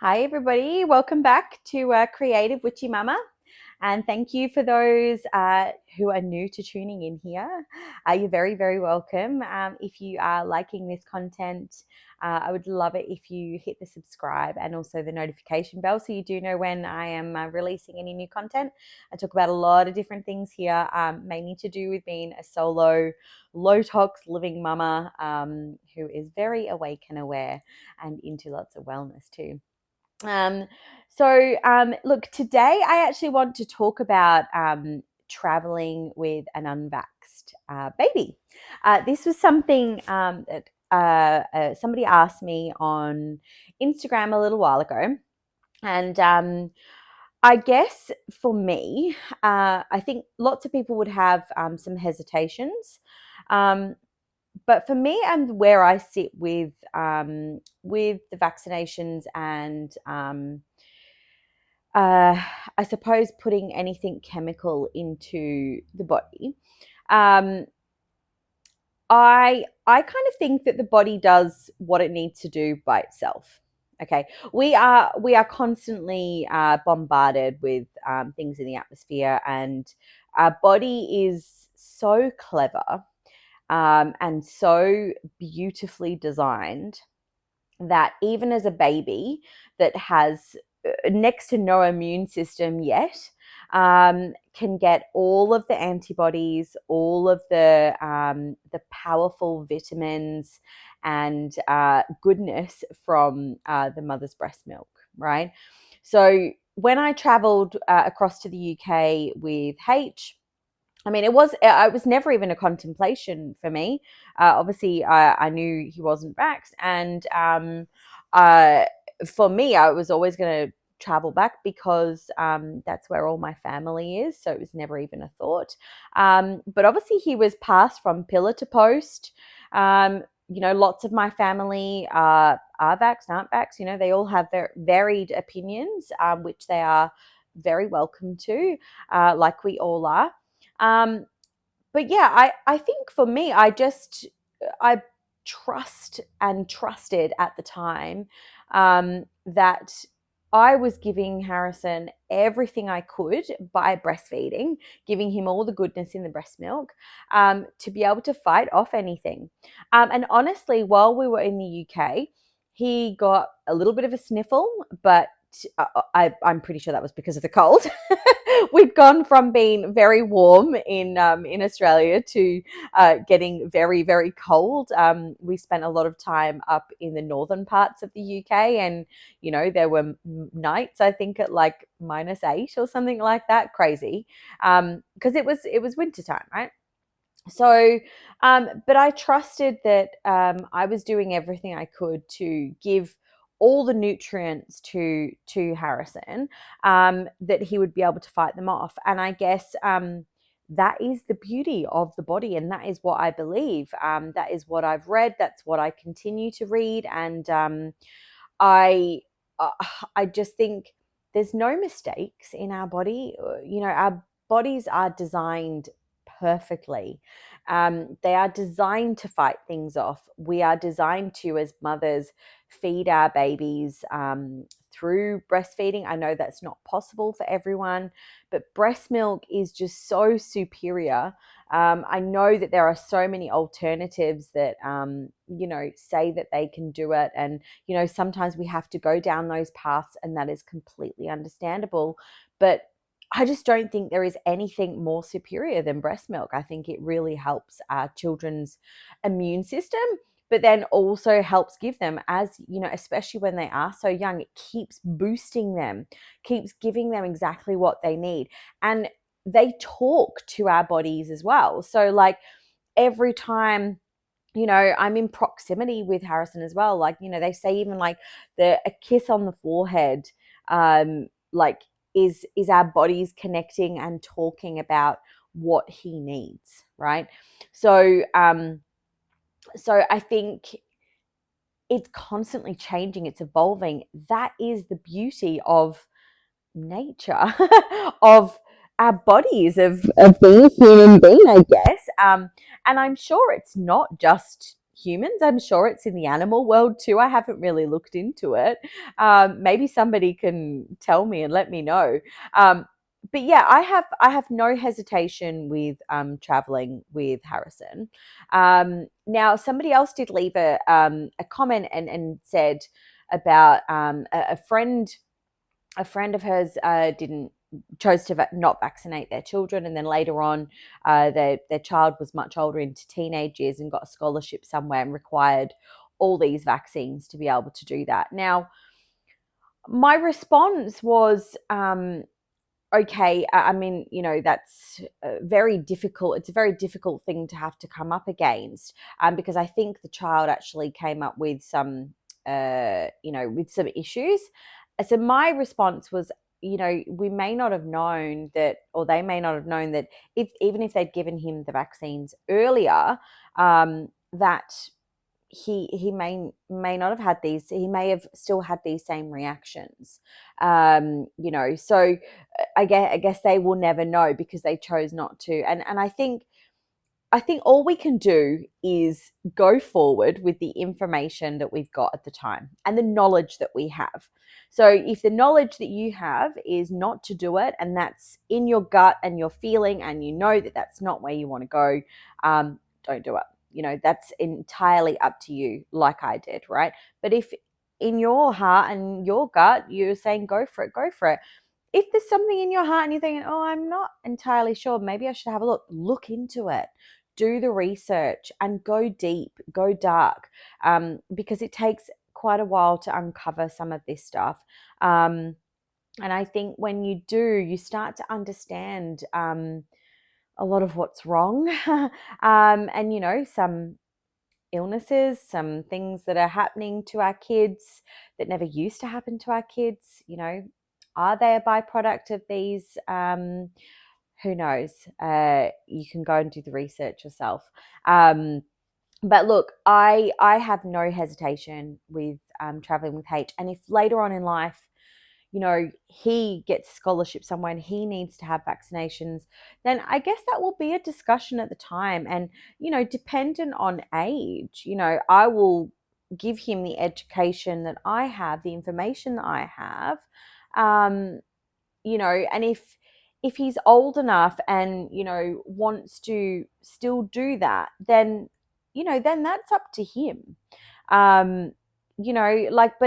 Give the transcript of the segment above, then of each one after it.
Hi, everybody. Welcome back to Creative Witchy Mama. And thank you for those who are new to tuning in here. You're very, very welcome. If you are liking this content, I would love it if you hit the subscribe and also the notification bell so you do know when I am releasing any new content. I talk about a lot of different things here, mainly to do with being a solo, low tox living mama who is very awake and aware and into lots of wellness too. Um, Look, today I actually want to talk about traveling with an unvaxxed baby. This was something that somebody asked me on Instagram a little while ago. And I guess for me, I think lots of people would have some hesitations. Um, but for me and where I sit with the vaccinations and I suppose putting anything chemical into the body, um, I kind of think that the body does what it needs to do by itself. Okay, we are constantly bombarded with things in the atmosphere, and our body is so clever and so beautifully designed that even as a baby that has next to no immune system yet, can get all of the antibodies, all of the powerful vitamins and goodness from the mother's breast milk, right? So when I traveled across to the UK with I mean, it was never even a contemplation for me. Obviously, I knew he wasn't vaxxed, and uh, for me, I was always going to travel back because that's where all my family is. So it was never even a thought. But obviously, he was passed from pillar to post. Lots of my family are vaxxed, aren't vaxxed. They all have their varied opinions, which they are very welcome to, like we all are. Um, but yeah, I think for me, I trust and trusted at the time that I was giving Harrison everything I could by breastfeeding, giving him all the goodness in the breast milk to be able to fight off anything. And honestly, while we were in the UK, he got a little bit of a sniffle, but I'm pretty sure that was because of the cold. We'd gone from being very warm in Australia to getting very, very cold. We spent a lot of time up in the northern parts of the UK, and there were nights I think at like -8 or something like that, crazy, because it was winter time, right? So, but I trusted that I was doing everything I could to give all the nutrients to Harrison, that he would be able to fight them off. And I guess that is the beauty of the body, and that is what I believe. That is what I've read. That's what I continue to read, and I uh, I just think there's no mistakes in our body. Our bodies are designed perfectly. They are designed to fight things off. We are designed to, as mothers, feed our babies through breastfeeding. I know that's not possible for everyone, but breast milk is just so superior. I know that there are so many alternatives that, say that they can do it. And, sometimes we have to go down those paths, and that is completely understandable. But I just don't think there is anything more superior than breast milk. I think it really helps our children's immune system, but then also helps give them, as especially when they are so young, it keeps boosting them, keeps giving them exactly what they need. And they talk to our bodies as well. So, like, every time I'm in proximity with Harrison as well. Like, they say even like a kiss on the forehead, like is our bodies connecting and talking about what he needs, right? So I think it's constantly changing, it's evolving. That is the beauty of nature, of our bodies, of being a human being, I guess. And I'm sure it's not just humans. I'm sure it's in the animal world too. I haven't really looked into it. Maybe somebody can tell me and let me know. But yeah, I have no hesitation with traveling with Harrison. Now, somebody else did leave a comment and said about a friend of hers didn't chose to not vaccinate their children, and then later on their child was much older, into teenage years, and got a scholarship somewhere and required all these vaccines to be able to do that. Now, my response was okay. I mean, that's very difficult. It's a very difficult thing to have to come up against, because I think the child actually came up with some with some issues. So my response was, we may not have known that, or they may not have known that, if even if they'd given him the vaccines earlier, that he may not have had these. He may have still had these same reactions. So I guess they will never know because they chose not to. And I think all we can do is go forward with the information that we've got at the time and the knowledge that we have. So if the knowledge that you have is not to do it, and that's in your gut and you're feeling, and that that's not where you want to go, don't do it. That's entirely up to you, like I did, right? But if in your heart and your gut you're saying go for it, go for it. If there's something in your heart and you're thinking, oh, I'm not entirely sure, maybe I should have a look into it. Do the research and go deep, go dark, because it takes quite a while to uncover some of this stuff. And I think when you do, you start to understand a lot of what's wrong. And some illnesses, some things that are happening to our kids that never used to happen to our kids. Are they a byproduct of these? Who knows? You can go and do the research yourself. But look, I have no hesitation with traveling with H. And if later on in life, he gets a scholarship somewhere and he needs to have vaccinations, then I guess that will be a discussion at the time. And, dependent on age, I will give him the education that I have, the information that I have. And if he's old enough and, wants to still do that, then, then that's up to him. But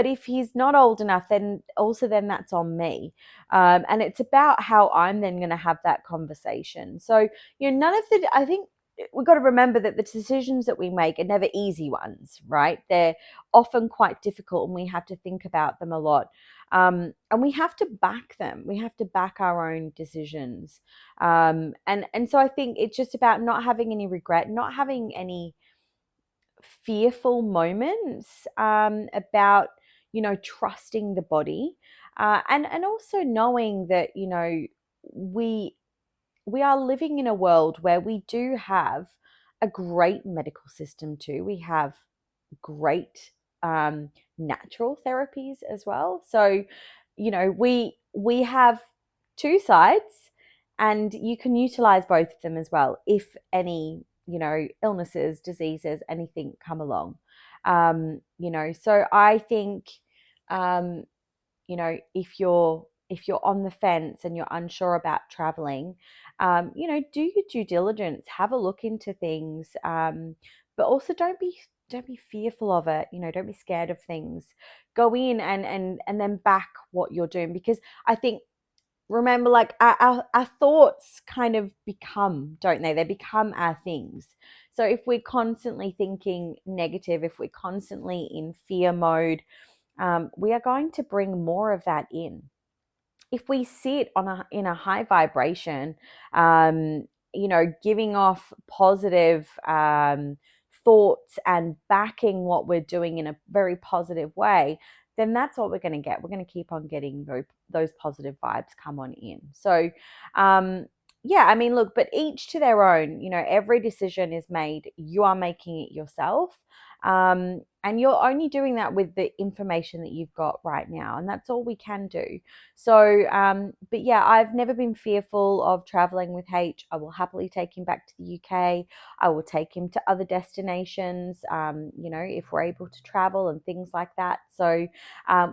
if he's not old enough, then that's on me. And it's about how I'm then going to have that conversation. So, I think we've got to remember that the decisions that we make are never easy ones, right? They're often quite difficult, and we have to think about them a lot. And we have to back them. We have to back our own decisions. And so I think it's just about not having any regret, not having any fearful moments, about trusting the body, and also knowing that we are living in a world where we do have a great medical system too. We have great natural therapies as well. So we have two sides, and you can utilize both of them as well if any illnesses, diseases, anything come along. So I think if you're on the fence and you're unsure about traveling, do your due diligence, have a look into things, but also don't be fearful of it. Don't be scared of things. Go in and then back what you're doing, because I think, remember, like our thoughts kind of become, don't they become our things. So if we're constantly thinking negative, if we're constantly in fear mode, we are going to bring more of that in. If we sit in a high vibration, giving off positive thoughts and backing what we're doing in a very positive way, then that's what we're going to get. We're going to keep on getting those positive vibes come on in. So, yeah, I mean, look, but each to their own. Every decision is made. You are making it yourself. And you're only doing that with the information that you've got right now, and that's all we can do. So, but yeah, I've never been fearful of traveling with H. I will happily take him back to the UK. I will take him to other destinations, if we're able to travel and things like that. So,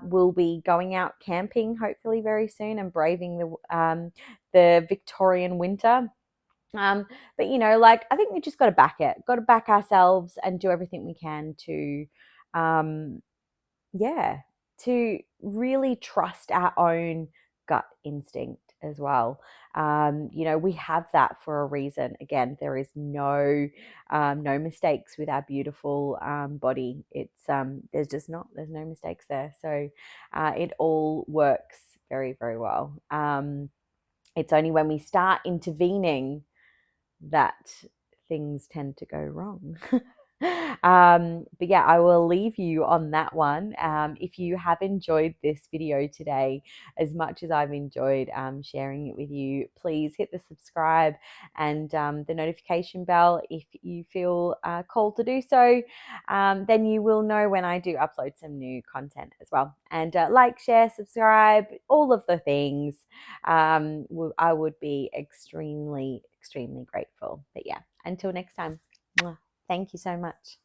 we'll be going out camping hopefully very soon and braving the Victorian winter. Um, but I think we just got to back ourselves and do everything we can to, um, yeah, to really trust our own gut instinct as well. We have that for a reason. Again, there is no mistakes with our beautiful body. It's there's no mistakes there. So it all works very, very well. It's only when we start intervening that things tend to go wrong. But yeah, I will leave you on that one. If you have enjoyed this video today as much as I've enjoyed sharing it with you, please hit the subscribe and the notification bell if you feel called to do so. Then you will know when I do upload some new content as well. And like, share, subscribe, all of the things. I would be extremely, extremely grateful. But yeah, until next time, thank you so much.